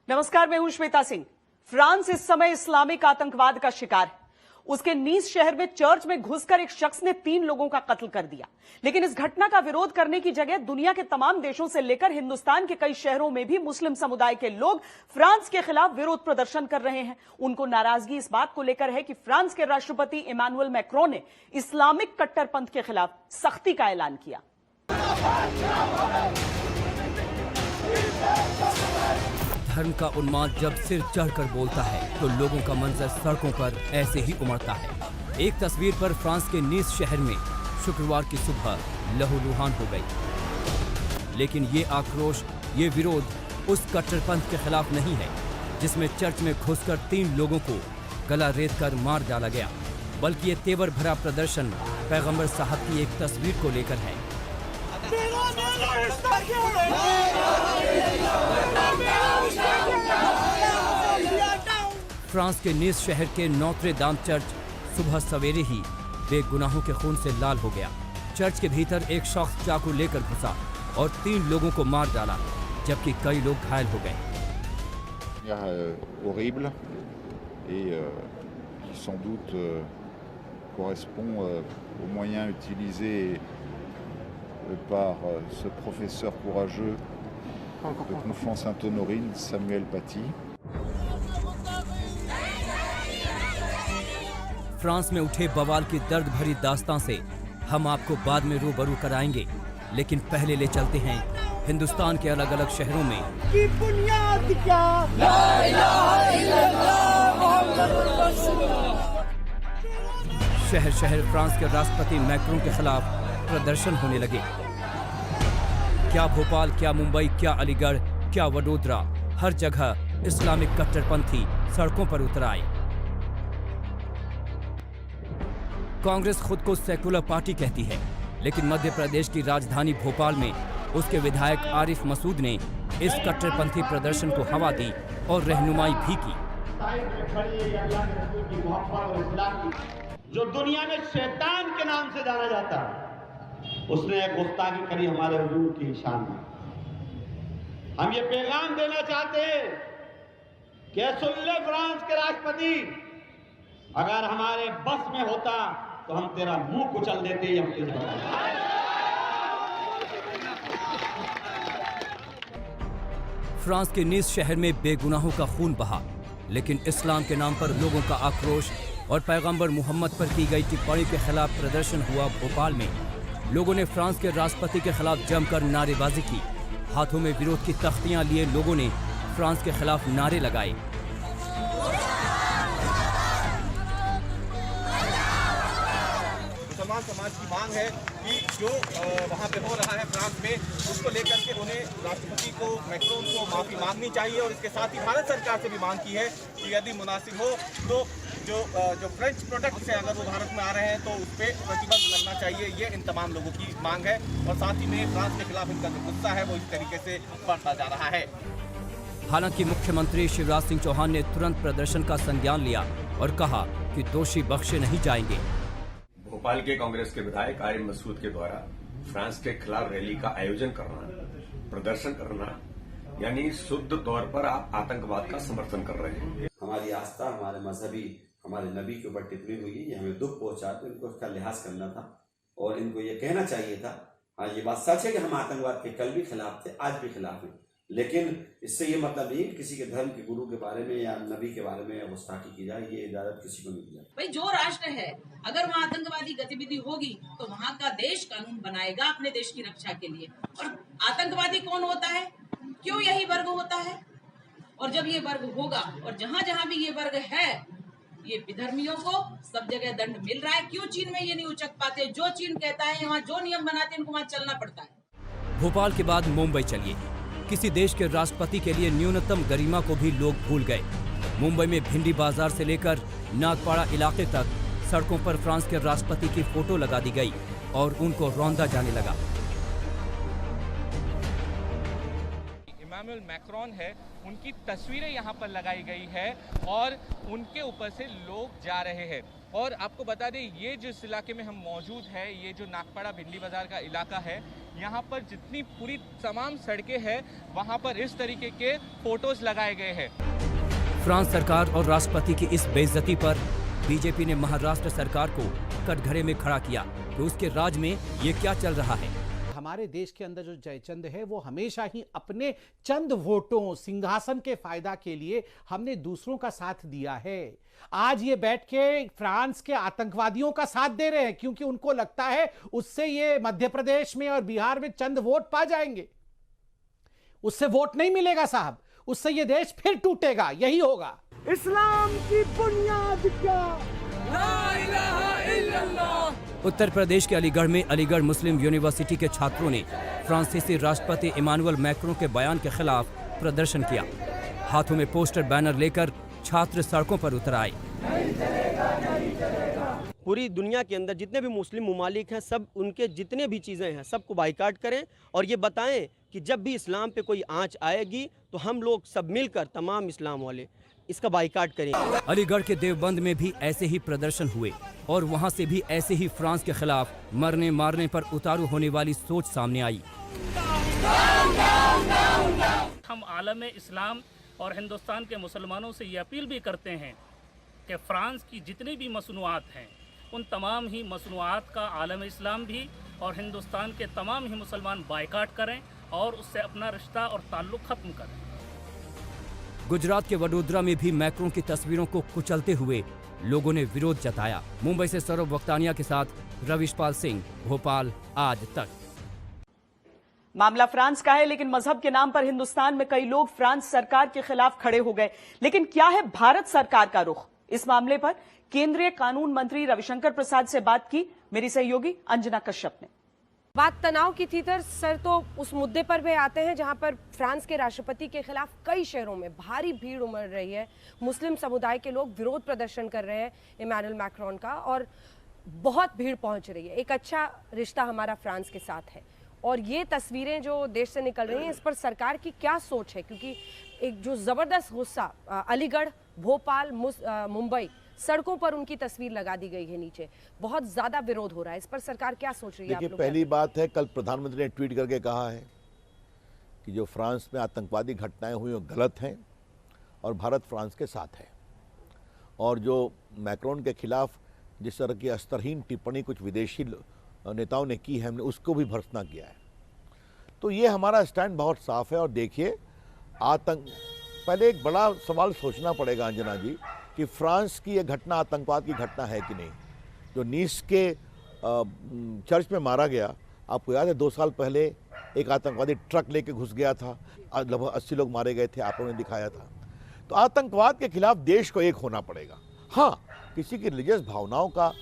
नमस्कार, मैं हूं श्वेता सिंह। फ्रांस इस समय इस्लामिक आतंकवाद का शिकार है। उसके नीस शहर में चर्च में घुसकर एक शख्स ने 3 लोगों का कत्ल कर दिया। लेकिन इस घटना का विरोध करने की जगह दुनिया के तमाम देशों से लेकर हिंदुस्तान के कई शहरों में भी मुस्लिम समुदाय के लोग फ्रांस के खिलाफ विरोध प्रदर्शन कर रहे हैं। उनको नाराजगी इस बात को लेकर है कि फ्रांस के राष्ट्रपति इमैनुअल मैक्रों ने इस्लामिक कट्टरपंथ के खिलाफ सख्ती का ऐलान किया। धर्म का उन्माद जब सिर चढ़कर बोलता है तो लोगों का मंजर सड़कों पर ऐसे ही उमड़ता है। एक तस्वीर पर फ्रांस के नीस शहर में शुक्रवार की सुबह लहूलुहान हो गई। लेकिन ये आक्रोश, ये विरोध उस कट्टरपंथ के खिलाफ नहीं है जिसमें चर्च में घुसकर 3 लोगों को गला रेत कर मार डाला गया, बल्कि ये तेवर भरा प्रदर्शन पैगंबर साहब की एक तस्वीर को लेकर है। फ्रांस के नीस शहर के नोत्रे दाम चर्च सुबह सवेरे ही बेगुनाहों के खून से लाल हो गया। चर्च के भीतर एक शख्स चाकू लेकर घुसा और 3 लोगों को मार डाला, जबकि कई लोग घायल हो गए। horrible et qui sans doute correspond aux moyens utilisés par ce professeur courageux de Conflans Sainte-Honorine, Samuel Paty. France में उठे बवाल की दर्द भरी दास्तां से हम आपको बाद में रूबरू कराएंगे, लेकिन पहले ले चलते हैं हिंदुस्तान के अलग अलग शहरों में की बुनियाद क्या? ला इलाहा इल्लल्लाह मुहम्मदुर रसूलुल्लाह। शहर शहर फ्रांस के राष्ट्रपति मैक्रों के खिलाफ प्रदर्शन होने लगे। क्या भोपाल, क्या मुंबई, क्या अलीगढ़, क्या वडोदरा, हर जगह इस्लामिक कट्टरपंथी सड़कों पर उतर आए। कांग्रेस खुद को सेकुलर पार्टी कहती है, लेकिन मध्य प्रदेश की राजधानी भोपाल में उसके विधायक आरिफ मसूद ने इस कट्टरपंथी प्रदर्शन को हवा दी और रहनुमाई भी की। जो दुनिया में शैतान के नाम से जाना जाता है, उसने एक गुस्ताखी करी हमारे हुजूर की शान में। हम ये पैगाम देना चाहते हैं कि सुन ले फ्रांस के राष्ट्रपति, अगर हमारे बस में होता तो हम तेरा मुंह कुचल देते। फ्रांस के नीस शहर में बेगुनाहों का खून बहा, लेकिन इस्लाम के नाम पर लोगों का आक्रोश और पैगंबर मोहम्मद पर की गई टिप्पणी के खिलाफ प्रदर्शन हुआ। भोपाल में लोगों ने फ्रांस के राष्ट्रपति के खिलाफ जमकर नारेबाजी की। हाथों में विरोध की तख्तियां लिए लोगों ने फ्रांस के खिलाफ नारे लगाए। मुसलमान समाज की मांग है कि जो वहाँ पे हो रहा है फ्रांस में, उसको लेकर के उन्हें राष्ट्रपति को, मैक्रों को माफ़ी मांगनी चाहिए। और इसके साथ ही भारत सरकार से भी मांग की है कि यदि मुनासिब हो तो जो फ्रेंच प्रोडक्ट्स हैं, अगर वो भारत में आ रहे हैं तो उस पर प्रतिबंध लगना चाहिए। ये इन तमाम लोगों की मांग है। और साथ ही में फ्रांस के खिलाफ इनका जो गुस्सा है वो इस तरीके से बढ़ता जा रहा है। हालांकि मुख्यमंत्री शिवराज सिंह चौहान ने तुरंत प्रदर्शन का संज्ञान लिया और कहा कि दोषी बख्शे नहीं जाएंगे। भोपाल के कांग्रेस के विधायक आरिफ मसूद के द्वारा फ्रांस के खिलाफ रैली का आयोजन करना, प्रदर्शन करना, यानी शुद्ध तौर पर आप आतंकवाद का समर्थन कर रहे हैं। हमारी आस्था, हमारे मजहबी, हमारे नबी के ऊपर टिप्पणी हुई है, ये हमें दुख पहुंचा, तो इनको उसका लिहाज करना था और इनको ये कहना चाहिए था। हाँ, ये बात सच है कि हम आतंकवाद के कल भी खिलाफ थे, आज भी खिलाफ हैं, लेकिन इससे ये मतलब नहीं कि किसी के धर्म के गुरु के बारे में या नबी के बारे में गुस्ताखी की जाए। ये इजाजत किसी को नहीं दी जाती। भाई, जो राष्ट्र है, अगर वहाँ आतंकवादी गतिविधि होगी तो वहाँ का देश कानून बनाएगा अपने देश की रक्षा के लिए। और आतंकवादी कौन होता है? क्यों यही वर्ग होता है? और जब ये वर्ग होगा, और जहाँ जहाँ भी ये वर्ग है, ये विधर्मियों को सब जगह दंड मिल रहा है। क्यों चीन में ये नहीं उचक पाते? जो चीन कहता है, वहाँ जो नियम बनाते हैं, इनको वहाँ चलना पड़ता है। भोपाल के बाद मुंबई चलिए। किसी देश के राष्ट्रपति के लिए न्यूनतम गरिमा को भी लोग भूल गए। मुंबई में भिंडी बाजार से लेकर नागपाड़ा इलाके तक सड़कों पर फ्रांस के राष्ट्रपति की फोटो लगा दी गई और उनको रौंदा जाने लगा। इमैनुअल मैक्रों है, उनकी तस्वीरें यहाँ पर लगाई गई है और उनके ऊपर से लोग जा रहे हैं। और आपको बता दें, ये जिस इलाके में हम मौजूद है, ये जो नागपाड़ा भिंडी बाजार का इलाका है, यहाँ पर जितनी पूरी तमाम सड़कें हैं वहाँ पर इस तरीके के फोटोज लगाए गए हैं। फ्रांस सरकार और राष्ट्रपति की इस बेइज्जती पर बीजेपी ने महाराष्ट्र सरकार को कटघरे में खड़ा किया कि उसके राज में ये क्या चल रहा है। हमारे देश के अंदर जो जयचंद है वो हमेशा ही अपने चंद वोटों सिंहासन के फायदा के लिए हमने दूसरों का साथ दिया है। आज ये बैठ के फ्रांस के आतंकवादियों का साथ दे रहे हैं क्योंकि उनको लगता है उससे ये मध्य प्रदेश में और बिहार में चंद वोट पा जाएंगे। उससे वोट नहीं मिलेगा साहब, उससे ये देश फिर टूटेगा। यही होगा। इस्लाम की बुनियाद क्या? उत्तर प्रदेश के अलीगढ़ में अलीगढ़ मुस्लिम यूनिवर्सिटी के छात्रों ने फ्रांसीसी राष्ट्रपति इमानुएल मैक्रों के बयान के खिलाफ प्रदर्शन किया। हाथों में पोस्टर बैनर लेकर छात्र सड़कों पर उतर आए। पूरी दुनिया के अंदर जितने भी मुस्लिम ममालिक हैं सब उनके जितने भी चीज़ें हैं सबको बाइकाट करें और ये बताएं कि जब भी इस्लाम पे कोई आंच आएगी तो हम लोग सब मिलकर तमाम इस्लाम वाले इसका बाइकाट करेंगे। अलीगढ़ के देवबंद में भी ऐसे ही प्रदर्शन हुए और वहां से भी ऐसे ही फ्रांस के खिलाफ मरने मारने पर उतारू होने वाली सोच सामने आई। हम आलम इस्लाम और हिंदुस्तान के मुसलमानों से ये अपील भी करते हैं कि फ्रांस की जितनी भी मसनूआत हैं उन तमाम ही मसनूआत का आलम इस्लाम भी और हिंदुस्तान के तमाम ही मुसलमान बाइकाट करें और उससे अपना रिश्ता और ताल्लुक खत्म करें। गुजरात के वडोदरा में भी मैक्रों की तस्वीरों को कुचलते हुए लोगों ने विरोध जताया। मुंबई से सौरभ वक्तानिया के साथ रविशपाल सिंह, भोपाल आज तक। मामला फ्रांस का है, लेकिन मजहब के नाम पर हिंदुस्तान में कई लोग फ्रांस सरकार के खिलाफ खड़े हो गए। लेकिन क्या है भारत सरकार का रुख? इस मामले पर केंद्रीय कानून मंत्री रविशंकर प्रसाद से बात की मेरी सहयोगी अंजना कश्यप ने। बात तनाव की थी सर, तो उस मुद्दे पर भी आते हैं जहां पर फ्रांस के राष्ट्रपति के खिलाफ कई शहरों में भारी भीड़ उमड़ रही है। मुस्लिम समुदाय के लोग विरोध प्रदर्शन कर रहे हैं इमानुएल मैक्रोन का और बहुत भीड़ पहुंच रही है। एक अच्छा रिश्ता हमारा फ्रांस के साथ है और ये तस्वीरें जो देश से निकल रही हैं इस पर सरकार की क्या सोच है, क्योंकि एक जो जबरदस्त गुस्सा अलीगढ़, भोपाल, मुंबई सड़कों पर उनकी तस्वीर लगा दी गई है नीचे, बहुत ज्यादा विरोध हो रहा है। इस पर सरकार क्या सोच रही है? देखिए, पहली बात है कल प्रधानमंत्री ने ट्वीट करके कहा है कि जो फ्रांस में आतंकवादी घटनाएं हुई वो गलत हैं और भारत फ्रांस के साथ है। और जो मैक्रोन के खिलाफ जिस तरह की अस्तरहीन टिप्पणी कुछ विदेशी नेताओं ने की है, हमने उसको भी भर्त्सना किया है। तो ये हमारा स्टैंड बहुत साफ है। और देखिए, पहले एक बड़ा सवाल सोचना पड़ेगा अंजना जी कि फ्रांस की ये घटना आतंकवाद की घटना है कि नहीं। जो नीस के चर्च में मारा गया, आपको याद है 2 साल पहले एक आतंकवादी ट्रक लेके घुस गया था, लगभग 80 लोग मारे गए थे, आप लोगों ने दिखाया था। तो आतंकवाद के खिलाफ देश को एक होना पड़ेगा। हाँ, किसी की रिलीजियस भावनाओं का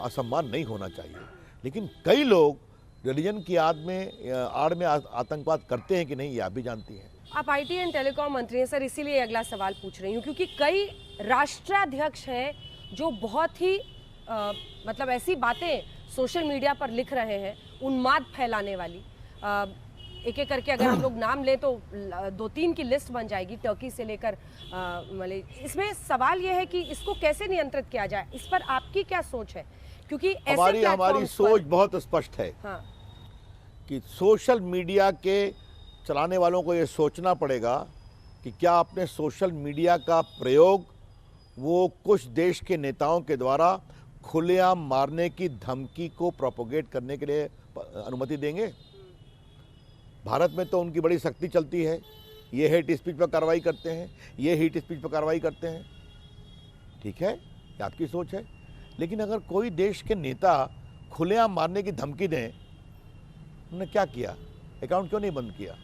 असम्मान नहीं होना चाहिए, लेकिन कई लोग रिलीजन की आड़ में आतंकवाद करते हैं कि नहीं, ये आप भी जानती हैं। आप आईटी एंड टेलीकॉम मंत्री हैं सर, इसीलिए अगला सवाल पूछ रही हूँ, क्योंकि कई राष्ट्राध्यक्ष हैं जो बहुत ही मतलब ऐसी बातें सोशल मीडिया पर लिख रहे हैं उन्माद फैलाने वाली। एक एक करके अगर हम लोग नाम लें तो 2-3 की लिस्ट बन जाएगी, टर्की से लेकर इसमें सवाल यह है कि इसको कैसे नियंत्रित किया जाए, इस पर आपकी क्या सोच है? क्योंकि हमारी सोच बहुत स्पष्ट है। हाँ। कि सोशल मीडिया के चलाने वालों को ये सोचना पड़ेगा कि क्या अपने सोशल मीडिया का प्रयोग वो कुछ देश के नेताओं के द्वारा खुलेआम मारने की धमकी को प्रोपोगेट करने के लिए अनुमति देंगे। भारत में तो उनकी बड़ी सख्ती चलती है, ये हेट स्पीच पर कार्रवाई करते हैं, ये हेट स्पीच पर कार्रवाई करते हैं। ठीक है, ये आपकी सोच है, लेकिन अगर कोई देश के नेता खुलेआम मारने की धमकी दें, उन्होंने क्या किया? अकाउंट क्यों नहीं बंद किया?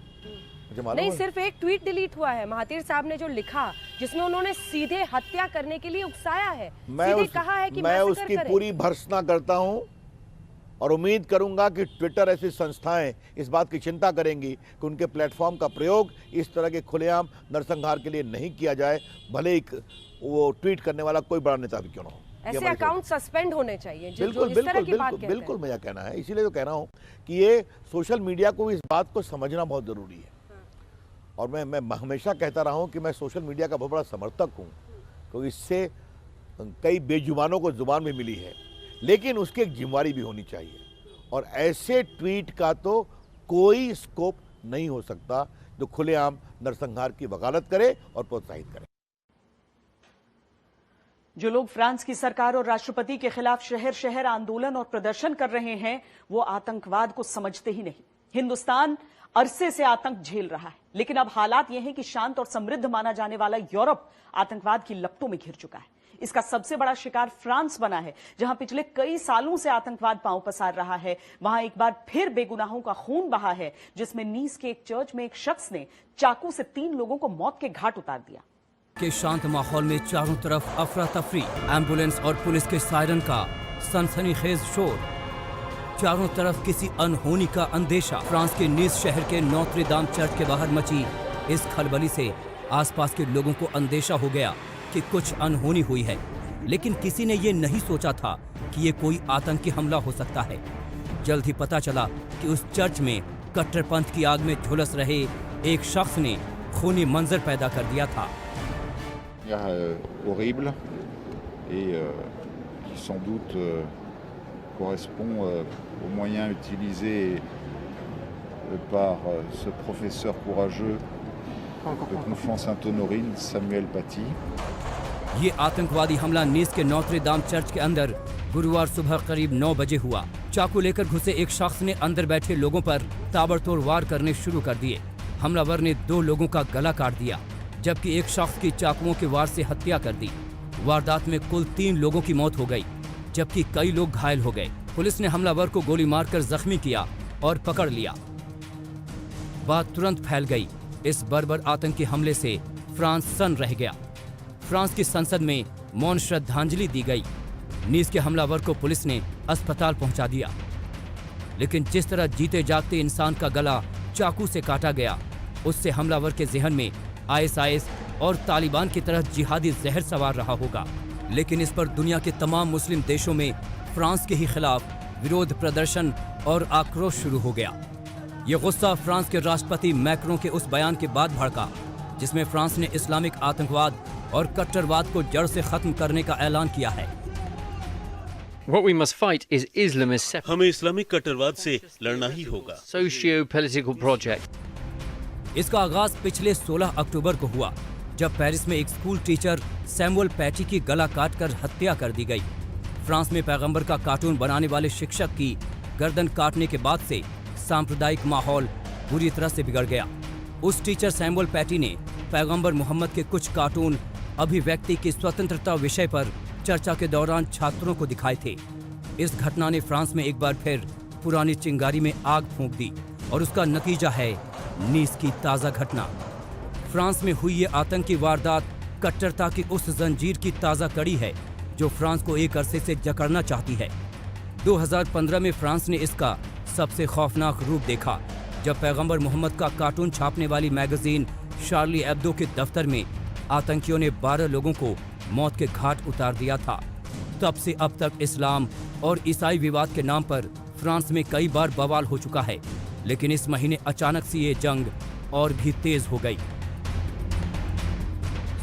नहीं, सिर्फ एक ट्वीट डिलीट हुआ है महातिर साहब ने जो लिखा, जिसमें उन्होंने सीधे हत्या करने के लिए उकसाया है, सीधे कहा है कि मैं उसकी पूरी भर्त्सना करता हूं और उम्मीद करूंगा कि ट्विटर ऐसी संस्थाएं इस बात की चिंता करेंगी कि उनके प्लेटफॉर्म का प्रयोग इस तरह के खुलेआम नरसंहार के लिए नहीं किया जाए, भले ही वो ट्वीट करने वाला कोई बड़ा नेता भी क्यों ना हो। ऐसे अकाउंट सस्पेंड होने चाहिए। बिल्कुल मेरा कहना है, इसीलिए तो कह रहा हूँ कि ये सोशल मीडिया को इस बात को समझना बहुत ज़रूरी है। और मैं हमेशा कहता रहा हूँ कि मैं सोशल मीडिया का बहुत बड़ा समर्थक हूँ, क्योंकि इससे कई बेजुबानों को जुबान भी मिली है, लेकिन उसकी एक जिम्मेवारी भी होनी चाहिए। और ऐसे ट्वीट का तो कोई स्कोप नहीं हो सकता जो खुलेआम नरसंहार की वकालत करे और प्रोत्साहित करे। जो लोग फ्रांस की सरकार और राष्ट्रपति के खिलाफ शहर शहर आंदोलन और प्रदर्शन कर रहे हैं, वो आतंकवाद को समझते ही नहीं। हिंदुस्तान अरसे से आतंक झेल रहा है, लेकिन अब हालात यह है कि शांत और समृद्ध माना जाने वाला यूरोप आतंकवाद की लपटों में घिर चुका है। इसका सबसे बड़ा शिकार फ्रांस बना है, जहां पिछले कई सालों से आतंकवाद पांव पसार रहा है। वहां एक बार फिर बेगुनाहों का खून बहा है, जिसमें नीस के एक चर्च में एक शख्स ने चाकू से 3 लोगों को मौत के घाट उतार दिया। के शांत माहौल में चारों तरफ अफरा तफरी, एम्बुलेंस और पुलिस के सायरन का सनसनीखेज शोर, चारों तरफ किसी अनहोनी का अंदेशा। फ्रांस के नीस शहर के नोत्रे दाम चर्च के बाहर मची इस खलबली से आसपास के लोगों को अंदेशा हो गया कि कुछ अनहोनी हुई है, लेकिन किसी ने ये नहीं सोचा था कि ये कोई आतंकी हमला हो सकता है। जल्द ही पता चला कि उस चर्च में कट्टरपंथ की आग में झुलस रहे एक शख्स ने खूनी मंजर पैदा कर दिया था। Horrible et qui sans doute correspond aux moyens utilisés par ce professeur courageux de Conflans-Sainte-Honorine, Samuel Paty. ये आतंकवादी हमला नीस के नोत्रे दाम चर्च के अंदर गुरुवार सुबह करीब 9 बजे हुआ। चाकू लेकर घुसे एक शख्स ने अंदर बैठे लोगों पर ताबड़तोड़ वार करने शुरू कर दिए। हमलावर ने 2 लोगों का गला काट दिया, जबकि एक शख्स की चाकुओं के वार से हत्या कर दी। वारदात में कुल 3 लोगों की मौत हो गई, जबकि कई लोग घायल हो गए। पुलिस ने हमलावर को गोली मारकर जख्मी किया और पकड़ लिया। बात तुरंत फैल गई। इस बर्बर आतंकी हमले से फ्रांस सन्न रह गया। फ्रांस की संसद में मौन श्रद्धांजलि दी गई। नीस के हमलावर को पुलिस ने अस्पताल पहुंचा दिया, लेकिन जिस तरह जीते जागते इंसान का गला चाकू से काटा गया, उससे हमलावर के जहन में ISIS और तालिबान की तरह जिहादी जहर सवार रहा होगा। लेकिन इस पर दुनिया के तमाम मुस्लिम देशों में फ्रांस के ही खिलाफ विरोध प्रदर्शन और आक्रोश शुरू हो गया। ये गुस्सा फ्रांस के राष्ट्रपति मैक्रों के उस बयान के बाद भड़का, जिसमें फ्रांस ने इस्लामिक आतंकवाद और कट्टरवाद को जड़ से खत्म करने का ऐलान किया है। What we must fight is Islamist हमें इस्लामिक कट्टरवाद से लड़ना ही होगा। socio-political project. इसका आगाज पिछले 16 अक्टूबर को हुआ, जब पेरिस में एक स्कूल टीचर सैमुअल पैटी की गला काटकर हत्या कर दी गई। फ्रांस में पैगंबर का कार्टून बनाने वाले शिक्षक की गर्दन काटने के बाद से सांप्रदायिक माहौल बुरी तरह से बिगड़ गया। उस टीचर सैमुअल पैटी ने पैगंबर मोहम्मद के कुछ कार्टून अभिव्यक्ति की स्वतंत्रता विषय पर चर्चा के दौरान छात्रों को दिखाए थे। इस घटना ने फ्रांस में एक बार फिर पुरानी चिंगारी में आग फूंक दी, और उसका नतीजा है नीस की ताज़ा घटना। फ्रांस में हुई ये आतंकी वारदात कट्टरता की उस जंजीर की ताज़ा कड़ी है जो फ्रांस को एक अरसे से जकड़ना चाहती है। 2015 में फ्रांस ने इसका सबसे खौफनाक रूप देखा, जब पैगंबर मोहम्मद का कार्टून छापने वाली मैगजीन शार्ली एब्दो के दफ्तर में आतंकियों ने 12 लोगों को मौत के घाट उतार दिया था। तब से अब तक इस्लाम और ईसाई विवाद के नाम पर फ्रांस में कई बार बवाल हो चुका है, लेकिन इस महीने अचानक से ये जंग और भी तेज हो गई।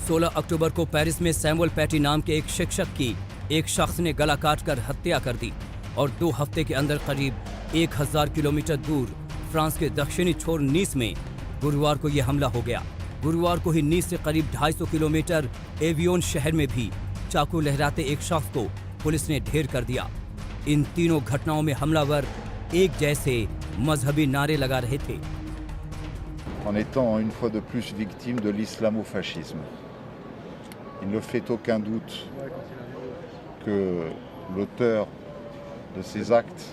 16 अक्टूबर को पेरिस में सैमुअल पैटी नाम के एक शिक्षक की एक शख्स ने गला काटकर हत्या कर दी, और 2 हफ्ते के अंदर करीब 1000 किलोमीटर दूर फ्रांस के दक्षिणी छोर नीस में गुरुवार को यह हमला हो गया। गुरुवार को ही नीस से करीब 250 किलोमीटर एवियोन शहर में भी चाकू लहराते एक शख्स को पुलिस ने ढेर कर दिया। इन तीनों घटनाओं में हमलावर एक जैसे मजहबी नारे लगा रहे थे। En étant une fois de plus victime de l'islamo-fascisme. Il ne fait aucun doute que l'auteur de ces actes,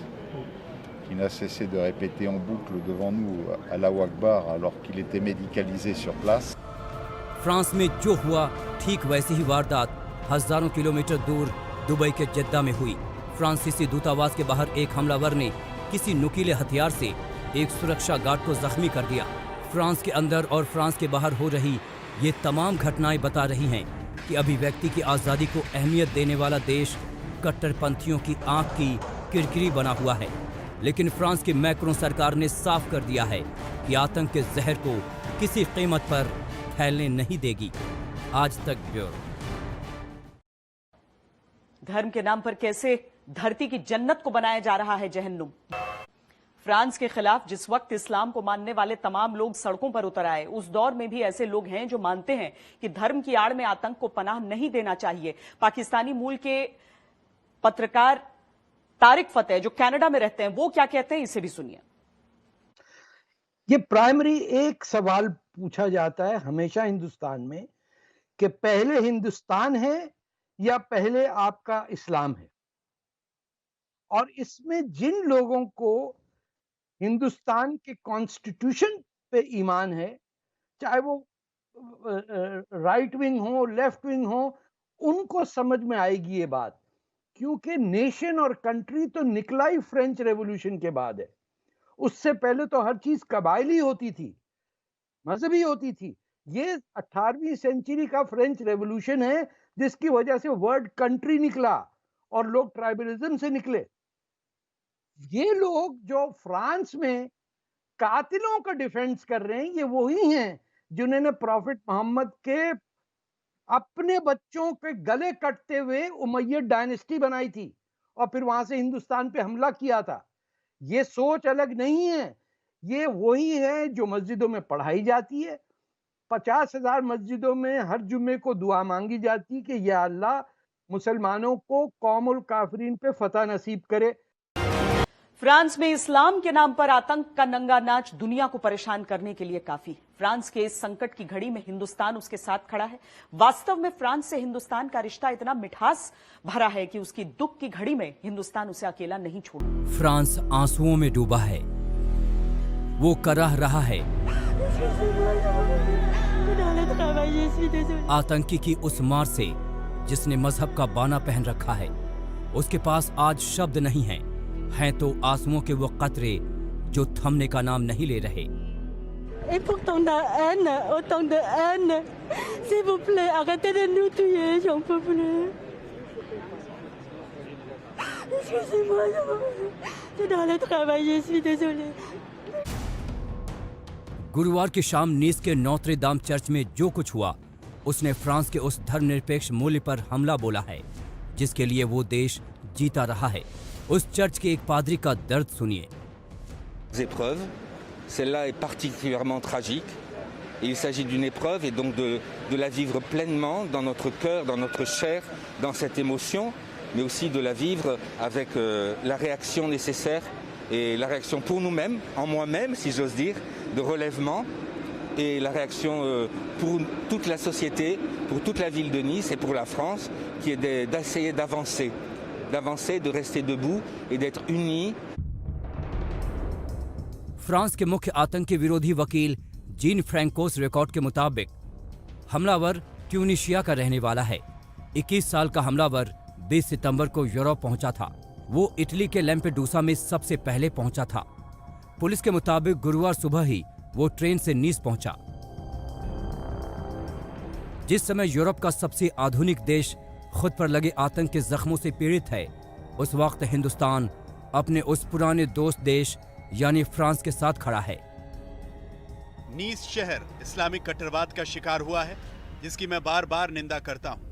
qui n'a cessé de répéter en boucle devant nous Allahu Akbar alors qu'il était médicalisé sur place. France में जो हुआ ठीक वैसी ही वारदात हजारों kilometre दूर Dubai के जद्दा में हुई। फ्रांसीसी दूतावास के बाहर एक हमलावर ने किसी नुकीले हथियार से एक सुरक्षा गार्ड को जख्मी कर दिया। फ्रांस के अंदर और फ्रांस के बाहर हो रही ये तमाम घटनाएं बता रही हैं कि अभिव्यक्ति की आज़ादी को अहमियत देने वाला देश कट्टरपंथियों की आंख की किरकिरी बना हुआ है। लेकिन फ्रांस की मैक्रों सरकार ने साफ कर दिया है कि आतंक के जहर को किसी कीमत पर फैलने नहीं देगी। आज तक ब्यूरो। धर्म के नाम पर कैसे धरती की जन्नत को बनाया जा रहा है जहन्नुम। फ्रांस के खिलाफ जिस वक्त इस्लाम को मानने वाले तमाम लोग सड़कों पर उतर आए, उस दौर में भी ऐसे लोग हैं जो मानते हैं कि धर्म की आड़ में आतंक को पनाह नहीं देना चाहिए। पाकिस्तानी मूल के पत्रकार तारिक फतेह जो कनाडा में रहते हैं, वो क्या कहते हैं, इसे भी सुनिए। ये प्राइमरी एक सवाल पूछा जाता है हमेशा हिंदुस्तान में कि पहले हिंदुस्तान है या पहले आपका इस्लाम है। और इसमें जिन लोगों को हिंदुस्तान के कॉन्स्टिट्यूशन पे ईमान है, चाहे वो राइट विंग हो, लेफ्ट विंग हो, उनको समझ में आएगी ये बात, क्योंकि नेशन और कंट्री तो निकला ही फ्रेंच रेवोल्यूशन के बाद है। उससे पहले तो हर चीज कबायली होती थी, मजहबी होती थी। ये 18वीं सेंचुरी का फ्रेंच रेवोल्यूशन है जिसकी वजह से वर्ड कंट्री निकला और लोग ट्राइबलिज्म से निकले। ये लोग जो फ्रांस में कातिलों का डिफेंस कर रहे हैं, ये वही हैं जिन्होंने प्रॉफिट मोहम्मद के अपने बच्चों के गले कटते हुए उमैयद डायनेस्टी बनाई थी और फिर वहां से हिंदुस्तान पे हमला किया था। ये सोच अलग नहीं है, ये वही है जो मस्जिदों में पढ़ाई जाती है। 50,000 मस्जिदों में हर जुम्मे को दुआ मांगी जाती कि या अल्लाह मुसलमानों को कौमुल काफरीन पे फतह नसीब करे। फ्रांस में इस्लाम के नाम पर आतंक का नंगा नाच दुनिया को परेशान करने के लिए काफी। फ्रांस के इस संकट की घड़ी में हिंदुस्तान उसके साथ खड़ा है। वास्तव में फ्रांस से हिंदुस्तान का रिश्ता इतना मिठास भरा है कि उसकी दुख की घड़ी में हिंदुस्तान उसे अकेला नहीं छोड़ता। फ्रांस आंसुओं में डूबा है, वो कराह रहा है आतंकी की उस मार से जिसने मजहब का बाना पहन रखा है। उसके पास आज शब्द नहीं हैं तो आंसुओं के वो कतरे जो थमने का नाम नहीं ले रहे। गुरुवार की शाम नीस के नोत्रे दाम चर्च में जो कुछ हुआ, उसने फ्रांस के उस धर्मनिरपेक्ष मूल्य पर हमला बोला है जिसके लिए वो देश जीता रहा है। उस चर्च के एक पादरी का दर्द सुनिए। Épreuve, celle-là est particulièrement tragique. Et il s'agit d'une épreuve et donc de la vivre pleinement dans notre cœur, dans notre chair, dans cette émotion, mais aussi de la vivre avec la réaction nécessaire et la réaction pour nous-mêmes, en moi-même si j'ose dire, de relèvement et la réaction pour toute la société, pour toute la ville de Nice et pour la France, qui est d'essayer d'avancer, de rester debout et d'être unis. France के मुख्य आतंकी विरोधी वकील gene फ्रैंकोस record के मुताबिक हमलावर Tunisia का रहने वाला है। 21 साल का हमलावर 20 सितंबर को यूरोप पहुंचा था। वो इटली के लैम्पेडूसा में सबसे पहले पहुंचा था। पुलिस के मुताबिक गुरुवार सुबह ही वो ट्रेन से नीस पहुंचा। जिस समय यूरोप का सबसे आधुनिक देश खुद पर लगे आतंक के जख्मों से पीड़ित है, उस वक्त हिंदुस्तान अपने उस पुराने दोस्त देश यानी फ्रांस के साथ खड़ा है। नीस शहर इस्लामिक कट्टरवाद का शिकार हुआ है, जिसकी मैं बार बार निंदा करता हूं।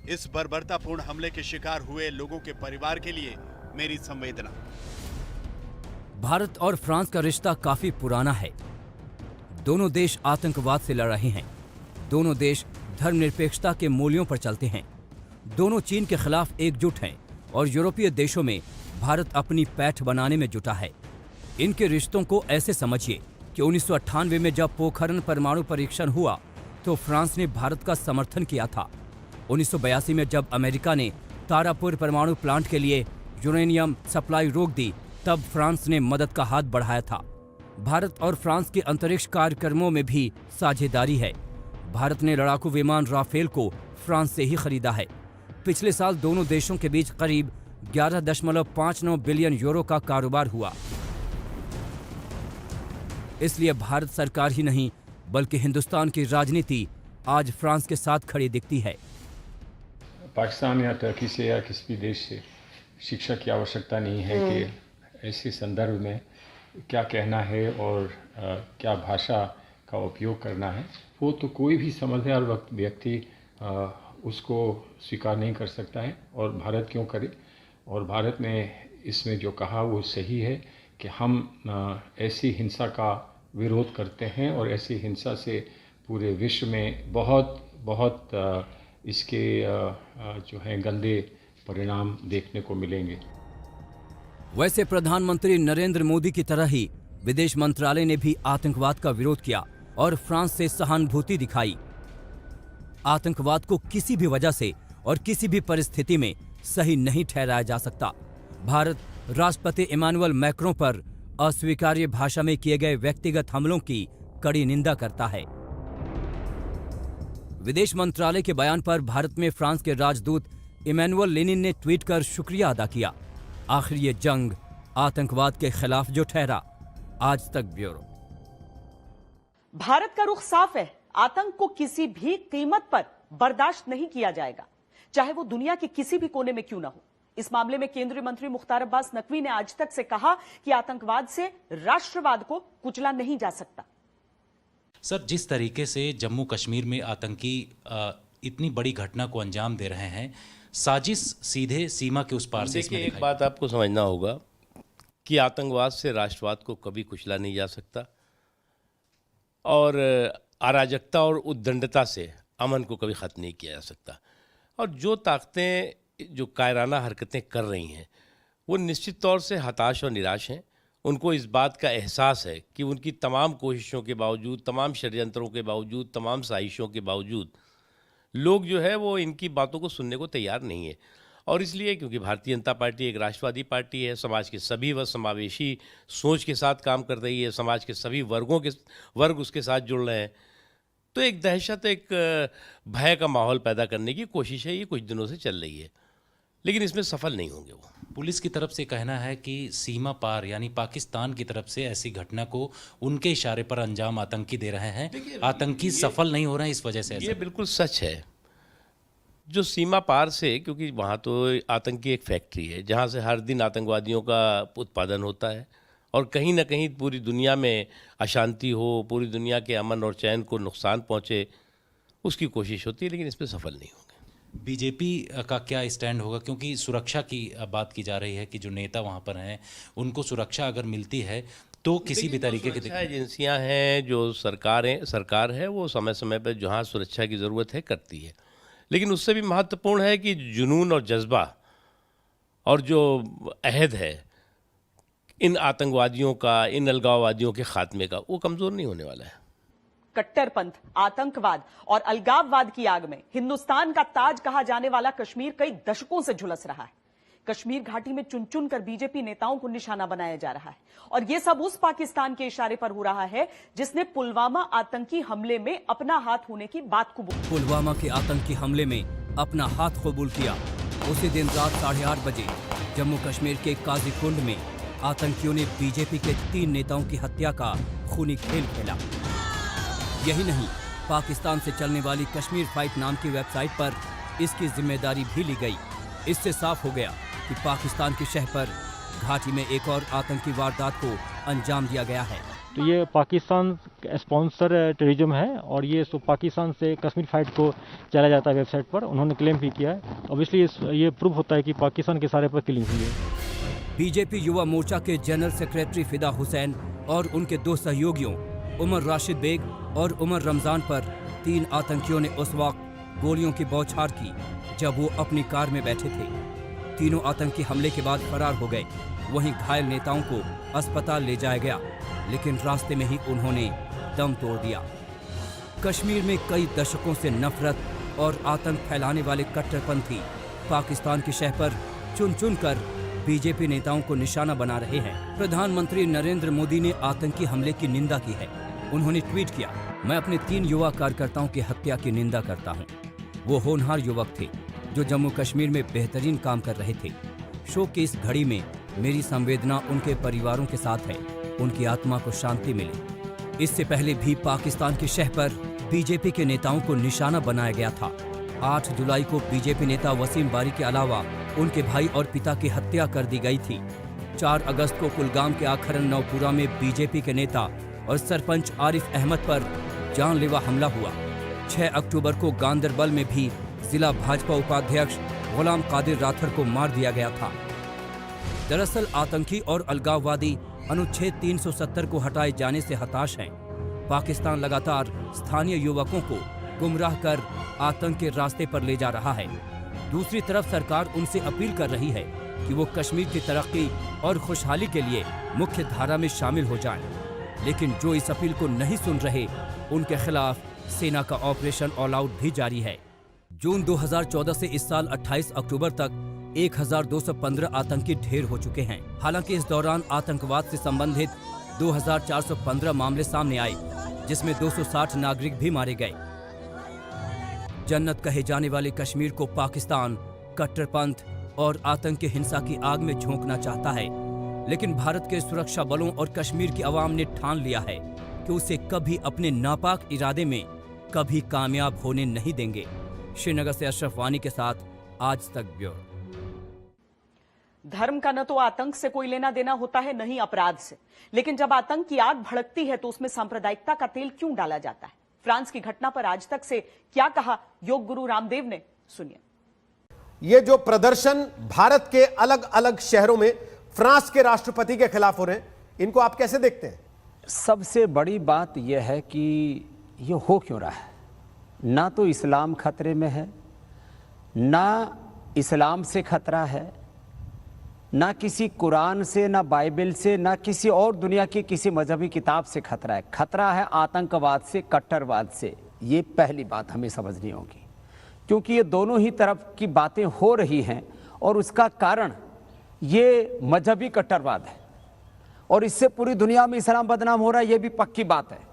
इस बर्बरतापूर्ण हमले के शिकार हुए लोगों के परिवार के लिए मेरी संवेदना। भारत और फ्रांस का रिश्ता काफी पुराना है। दोनों देश आतंकवाद से लड़ रहे हैं। दोनों देश धर्मनिरपेक्षता के मूल्यों पर चलते हैं। दोनों चीन के खिलाफ एकजुट हैं और यूरोपीय देशों में भारत अपनी पैठ बनाने में जुटा है। इनके रिश्तों को ऐसे समझिए कि 1998 में जब पोखरण परमाणु परीक्षण हुआ तो फ्रांस ने भारत का समर्थन किया था। 1982 में जब अमेरिका ने तारापुर परमाणु प्लांट के लिए यूरेनियम सप्लाई रोक दी, तब फ्रांस ने मदद का हाथ बढ़ाया था। भारत और फ्रांस के अंतरिक्ष कार्यक्रमों में भी साझेदारी है। भारत ने लड़ाकू विमान राफेल को फ्रांस से ही खरीदा है। पिछले साल दोनों देशों के बीच करीब 11.59 बिलियन यूरो का कारोबार हुआ। इसलिए भारत सरकार ही नहीं बल्कि हिंदुस्तान की राजनीति आज फ्रांस के साथ खड़ी दिखती है। पाकिस्तान या टर्की से या किसी भी देश से शिक्षा की आवश्यकता नहीं है कि ऐसे संदर्भ में क्या कहना है और क्या भाषा का उपयोग करना है। वो तो कोई भी समझदार व्यक्ति उसको स्वीकार नहीं कर सकता है और भारत क्यों करे। और भारत ने इसमें जो कहा वो सही है कि हम ऐसी हिंसा का विरोध करते हैं और ऐसी हिंसा से पूरे विश्व में बहुत इसके जो है गंदे परिणाम देखने को मिलेंगे। वैसे प्रधानमंत्री नरेंद्र मोदी की तरह ही विदेश मंत्रालय ने भी आतंकवाद का विरोध किया और फ्रांस से सहानुभूति दिखाई। आतंकवाद को किसी भी वजह से और किसी भी परिस्थिति में सही नहीं ठहराया जा सकता। भारत राष्ट्रपति इमानुएल मैक्रों पर अस्वीकार्य भाषा में किए गए व्यक्तिगत हमलों की कड़ी निंदा करता है। विदेश मंत्रालय के बयान पर भारत में फ्रांस के राजदूत इमैनुअल लेनिन ने ट्वीट कर शुक्रिया अदा किया। आखिर ये जंग आतंकवाद के खिलाफ जो ठहरा। आज तक ब्यूरो। भारत का रुख साफ है, आतंक को किसी भी कीमत पर बर्दाश्त नहीं किया जाएगा, चाहे वो दुनिया के किसी भी कोने में क्यों ना हो। इस मामले में केंद्रीय मंत्री मुख्तार अब्बास नकवी ने आज तक से कहा कि आतंकवाद से राष्ट्रवाद को कुचला नहीं जा सकता। सर, जिस तरीके से जम्मू कश्मीर में आतंकी इतनी बड़ी घटना को अंजाम दे रहे हैं, साजिश सीधे सीमा के उस पार से इसमें एक बात आपको समझना होगा कि आतंकवाद से राष्ट्रवाद को कभी कुचला नहीं जा सकता और अराजकता और उद्दंडता से अमन को कभी ख़त्म नहीं किया जा सकता। और जो ताकतें जो कायराना हरकतें कर रही हैं वो निश्चित तौर से हताश और निराश हैं। उनको इस बात का एहसास है कि उनकी तमाम कोशिशों के बावजूद, तमाम षड्यंत्रों के बावजूद, तमाम साजिशों के बावजूद लोग जो है वो इनकी बातों को सुनने को तैयार नहीं है। और इसलिए क्योंकि भारतीय जनता पार्टी एक राष्ट्रवादी पार्टी है, समाज के सभी व समावेशी सोच के साथ काम कर रही है, समाज के सभी वर्ग उसके साथ जुड़ रहे हैं, तो एक दहशत, एक भय का माहौल पैदा करने की कोशिश है, ये कुछ दिनों से चल रही है, लेकिन इसमें सफल नहीं होंगे वो। पुलिस की तरफ से कहना है कि सीमा पार यानी पाकिस्तान की तरफ से ऐसी घटना को उनके इशारे पर अंजाम आतंकी दे रहे हैं, आतंकी सफल नहीं हो रहे हैं इस वजह से। ये बिल्कुल सच है। जो सीमा पार से, क्योंकि वहाँ तो आतंकी एक फैक्ट्री है जहाँ से हर दिन आतंकवादियों का उत्पादन होता है और कहीं ना कहीं पूरी दुनिया में अशांति हो, पूरी दुनिया के अमन और चैन को नुकसान पहुँचे, उसकी कोशिश होती है, लेकिन इसमें सफल नहीं होंगे। बीजेपी का क्या स्टैंड होगा, क्योंकि सुरक्षा की बात की जा रही है कि जो नेता वहाँ पर हैं उनको सुरक्षा अगर मिलती है तो किसी भी तरीके की एजेंसियाँ हैं, जो सरकार है वो समय समय पर जहाँ सुरक्षा की ज़रूरत है करती है, लेकिन उससे भी महत्वपूर्ण है कि जुनून और जज्बा और जो अहद है इन आतंकवादियों का, इन अलगाववादियों के खात्मे का, वो कमज़ोर नहीं होने वाला है। कट्टरपंथ, आतंकवाद और अलगाववाद की आग में हिंदुस्तान का ताज कहा जाने वाला कश्मीर कई दशकों से झुलस रहा है। कश्मीर घाटी में चुन चुन कर बीजेपी नेताओं को निशाना बनाया जा रहा है और यह सब उस पाकिस्तान के इशारे पर हो रहा है जिसने पुलवामा आतंकी हमले में अपना हाथ होने की बात कबूल। पुलवामा के आतंकी हमले में अपना हाथ कबूल किया। उसी दिन रात 8:30 बजे जम्मू कश्मीर के काजीकुंड में आतंकियों ने बीजेपी के 3 नेताओं की हत्या का खूनी खेल खेला। यही नहीं, पाकिस्तान से चलने वाली कश्मीर फाइट नाम की वेबसाइट पर इसकी जिम्मेदारी भी ली गई। इससे साफ हो गया कि पाकिस्तान की शह पर घाटी में एक और आतंकी वारदात को अंजाम दिया गया है। तो ये पाकिस्तान स्पॉन्सर टेररिज्म है और ये पाकिस्तान से कश्मीर फाइट को चला जाता है वेबसाइट पर, उन्होंने क्लेम भी किया है। ऑब्वियसली ये प्रूव होता है कि पाकिस्तान के सारे पर किलिंग हुई है। बीजेपी युवा मोर्चा के जनरल सेक्रेटरी फिदा हुसैन और उनके 2 सहयोगियों उमर राशिद बेग और उमर रमजान पर 3 आतंकियों ने उस वक्त गोलियों की बौछार की जब वो अपनी कार में बैठे थे। तीनों आतंकी हमले के बाद फरार हो गए। वहीं घायल नेताओं को अस्पताल ले जाया गया, लेकिन रास्ते में ही उन्होंने दम तोड़ दिया। कश्मीर में कई दशकों से नफरत और आतंक फैलाने वाले कट्टरपंथी पाकिस्तान की शह पर चुन चुन कर बीजेपी नेताओं को निशाना बना रहे हैं। प्रधानमंत्री नरेंद्र मोदी ने आतंकी हमले की निंदा की है। उन्होंने ट्वीट किया, मैं अपने 3 युवा कार्यकर्ताओं की हत्या की निंदा करता हूं। वो होनहार युवक थे जो जम्मू कश्मीर में बेहतरीन काम कर रहे थे। शोक की इस घड़ी में मेरी संवेदना उनके परिवारों के साथ है। उनकी आत्मा को शांति मिले। इससे पहले भी पाकिस्तान की शह पर बीजेपी के नेताओं को निशाना बनाया गया था। 8 जुलाई को बीजेपी नेता वसीम बारी के अलावा उनके भाई और पिता की हत्या कर दी गई थी। 4 अगस्त को कुलगाम के आखरन नवपुरा में बीजेपी के नेता और सरपंच आरिफ अहमद पर जानलेवा हमला हुआ। 6 अक्टूबर को गांदरबल में भी जिला भाजपा उपाध्यक्ष गुलाम कादिर राठर को मार दिया गया था। दरअसल आतंकी और अलगाववादी अनुच्छेद 370 को हटाए जाने से हताश हैं। पाकिस्तान लगातार स्थानीय युवकों को गुमराह कर आतंक के रास्ते पर ले जा रहा है। दूसरी तरफ सरकार उनसे अपील कर रही है कि वो कश्मीर की तरक्की और खुशहाली के लिए मुख्य धारा में शामिल हो जाएं। लेकिन जो इस अपील को नहीं सुन रहे, उनके खिलाफ सेना का ऑपरेशन ऑल आउट भी जारी है। जून 2014 से इस साल 28 अक्टूबर तक 1215 आतंकी ढेर हो चुके हैं। हालांकि इस दौरान आतंकवाद से संबंधित 2415 मामले सामने आए, जिसमें 260 नागरिक भी मारे गए। जन्नत कहे जाने वाले कश्मीर को पाकिस्तान कट्टरपंथ और आतंक की हिंसा की आग में झोंकना चाहता है, लेकिन भारत के सुरक्षा बलों और कश्मीर की आवाम ने ठान लिया है कि उसे कभी अपने नापाक इरादे में कभी कामयाब होने नहीं देंगे। श्रीनगर से अशरफ वानी के साथ आज तक ब्यूरो। धर्म का न तो आतंक से कोई लेना देना होता है, न ही अपराध से, लेकिन जब आतंक की आग भड़कती है तो उसमें सांप्रदायिकता का तेल क्यों डाला जाता है? फ्रांस की घटना पर आज तक से क्या कहा योग गुरु रामदेव ने, सुनिए। ये जो प्रदर्शन भारत के अलग अलग शहरों में फ्रांस के राष्ट्रपति के खिलाफ हो रहे हैं, इनको आप कैसे देखते हैं? सबसे बड़ी बात यह है कि ये हो क्यों रहा है। ना तो इस्लाम खतरे में है, ना इस्लाम से खतरा है, ना किसी कुरान से, ना बाइबल से, ना किसी और दुनिया की किसी मजहबी किताब से खतरा है। खतरा है आतंकवाद से, कट्टरवाद से। ये पहली बात हमें समझनी होगी, क्योंकि ये दोनों ही तरफ की बातें हो रही हैं और उसका कारण ये मजहबी कट्टरवाद है और इससे पूरी दुनिया में इस्लाम बदनाम हो रहा है, ये भी पक्की बात है।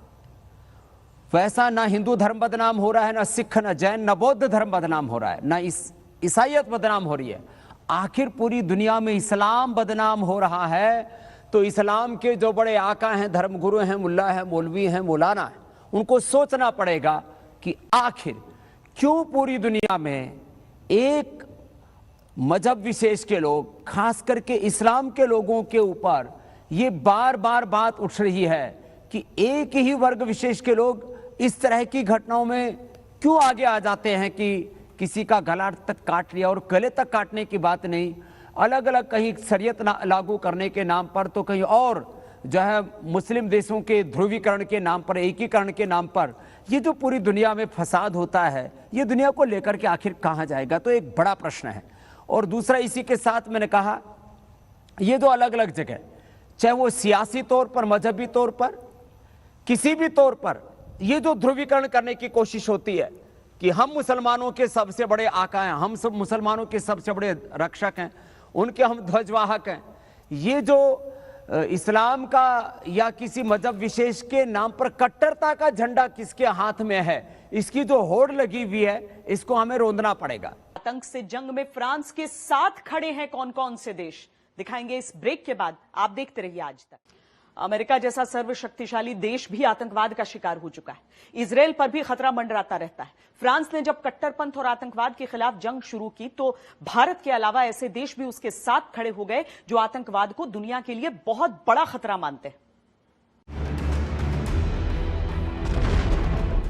वैसा ना हिंदू धर्म बदनाम हो रहा है, ना सिख, ना जैन, ना बौद्ध धर्म बदनाम हो रहा है, ना ईसाईयत बदनाम हो रही है। आखिर पूरी दुनिया में इस्लाम बदनाम हो रहा है, तो इस्लाम के जो बड़े आका हैं, धर्मगुरु हैं, मुल्ला हैं, मौलवी हैं, मौलाना हैं, उनको सोचना पड़ेगा कि आखिर क्यों पूरी दुनिया में एक मजहब विशेष के लोग, खास करके इस्लाम के लोगों के ऊपर ये बार बार बात उठ रही है कि एक ही वर्ग विशेष के लोग इस तरह की घटनाओं में क्यों आगे आ जाते हैं कि किसी का गला तक काट लिया। और गले तक काटने की बात नहीं, अलग अलग कहीं शरीयत लागू करने के नाम पर, तो कहीं और जो है मुस्लिम देशों के ध्रुवीकरण के नाम पर, एकीकरण के नाम पर ये जो पूरी दुनिया में फसाद होता है, ये दुनिया को लेकर के आखिर कहाँ जाएगा, तो एक बड़ा प्रश्न है। और दूसरा, इसी के साथ मैंने कहा, ये जो अलग अलग जगह, चाहे वो सियासी तौर पर, मजहबी तौर पर, किसी भी तौर पर, ये जो ध्रुवीकरण करने की कोशिश होती है कि हम मुसलमानों के सबसे बड़े आका हैं, हम सब मुसलमानों के सबसे बड़े रक्षक हैं, उनके हम ध्वजवाहक हैं, ये जो इस्लाम का या किसी मजहब विशेष के नाम पर कट्टरता का झंडा किसके हाथ में है, इसकी जो होड़ लगी हुई है, इसको हमें रोंदना पड़ेगा। आतंक से जंग में फ्रांस के साथ खड़े हैं कौन कौन से देश, दिखाएंगे इस ब्रेक के बाद। आप देखते रहिए आज तक। अमेरिका जैसा सर्वशक्तिशाली देश भी आतंकवाद का शिकार हो चुका है। इजराइल पर भी खतरा मंडराता रहता है। फ्रांस ने जब कट्टरपंथ और आतंकवाद के खिलाफ जंग शुरू की तो भारत के अलावा ऐसे देश भी उसके साथ खड़े हो गए जो आतंकवाद को दुनिया के लिए बहुत बड़ा खतरा मानते हैं।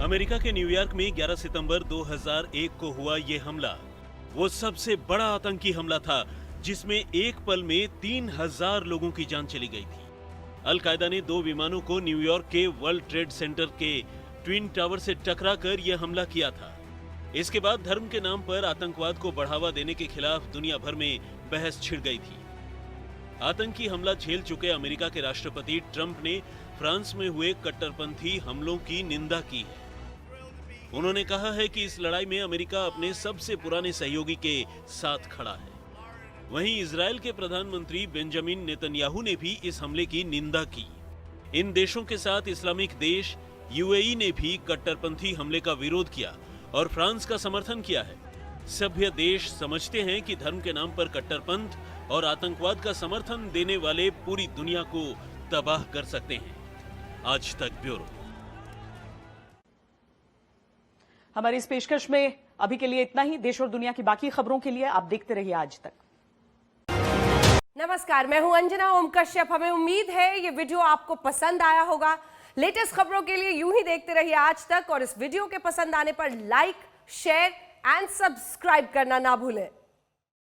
अमेरिका के न्यूयॉर्क में 11 सितंबर 2001 को हुआ ये हमला वो सबसे बड़ा आतंकी हमला था जिसमें एक पल में 3000 लोगों की जान चली गई थी। अल-कायदा ने 2 विमानों को न्यूयॉर्क के वर्ल्ड ट्रेड सेंटर के ट्विन टावर से टकराकर यह हमला किया था। इसके बाद धर्म के नाम पर आतंकवाद को बढ़ावा देने के खिलाफ दुनिया भर में बहस छिड़ गई थी। आतंकी हमला झेल चुके अमेरिका के राष्ट्रपति ट्रंप ने फ्रांस में हुए कट्टरपंथी हमलों की निंदा की है। उन्होंने कहा है कि इस लड़ाई में अमेरिका अपने सबसे पुराने सहयोगी के साथ खड़ा है। वहीं इजराइल के प्रधानमंत्री बेंजामिन नेतन्याहू ने भी इस हमले की निंदा की। इन देशों के साथ इस्लामिक देश यूएई ने भी कट्टरपंथी हमले का विरोध किया और फ्रांस का समर्थन किया है। सभ्य देश समझते हैं कि धर्म के नाम पर कट्टरपंथ और आतंकवाद का समर्थन देने वाले पूरी दुनिया को तबाह कर सकते हैं। आज तक ब्यूरो। हमारी इस पेशकश में अभी के लिए इतना ही। देश और दुनिया की बाकी खबरों के लिए आप देखते रहिए आज तक। नमस्कार, मैं हूं अंजना ओम कश्यप। हमें उम्मीद है ये वीडियो आपको पसंद आया होगा। लेटेस्ट खबरों के लिए यूं ही देखते रहिए आज तक और इस वीडियो के पसंद आने पर लाइक, शेयर एंड सब्सक्राइब करना ना भूलें।